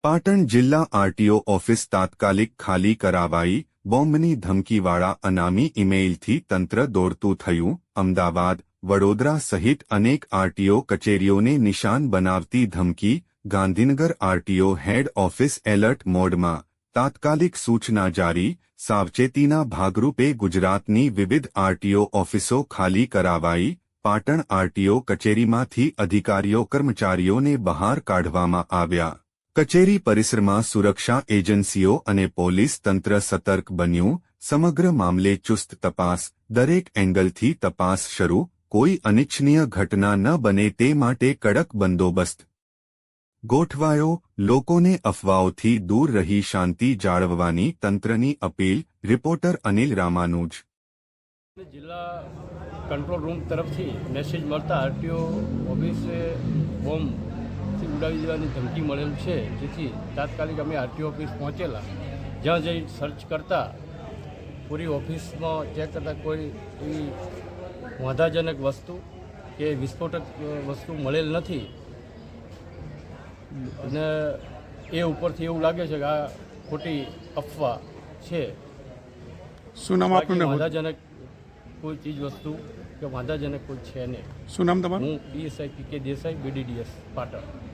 પાટણ જિલ્લા RTO office તાત્કાલિક ખાલી કરાવાઈ, બોમ્બની ધમકીવાળા અનામી ઇમેઇલથી તંત્ર દોડતું થયું. અમદાવાદ, વડોદરા સહિત અનેક આરટીઓ કચેરીઓને નિશાન બનાવતી ધમકી. Gandhinagar RTO head office alert મોડમાં, તાત્કાલિક સૂચના જારી. સાવચેતીના ભાગરૂપે ગુજરાતની વિવિધ આરટીઓ ઓફિસો ખાલી કરાવાઈ. પાટણ આરટીઓ કચેરીમાંથી અધિકારીઓ કર્મચારીઓને બહાર કાઢવામાં આવ્યા. કચેરી પરિસરમાં સુરક્ષા એજન્સીઓ અને પોલીસ તંત્ર સતર્ક બન્યું. સમગ્ર મામલે ચુસ્ત તપાસ, દરેક એંગલથી તપાસ શરૂ. કોઈ અનિચ્છનીય ઘટના ન બને તે માટે કડક બંદોબસ્ત ગોઠવાયો. લોકોને અફવાઓથી દૂર રહી શાંતિ જાળવવાની તંત્રની અપીલ. રિપોર્ટર અનિલ રામાનુજ. જિલ્લા કંટ્રોલ રૂમ તરફથી મેસેજ મળતા આરટીઓ ઓફિસે બોમ્બથી ઉડાવી દેવાની ધમકી મળેલ છે, જેથી તાત્કાલિક અમે આરટીઓ ઓફિસ પહોંચેલા. જ્યાં જઈ સર્ચ કરતા પૂરી ઓફિસમાં ચેક કરતા કોઈ એવી વાંધાજનક વસ્તુ કે વિસ્ફોટક વસ્તુ મળેલ નથી. અને એ ઉપરથી એવું લાગે છે કે આ ખોટી અફવા છે. શું નામ આપનું? વાંધાજનક કોઈ ચીજ વસ્તુ કે વાંધાજનક કોઈ છે નહીં. શું નામ તમારું? હું PSI PK Desai, BDDS Patan.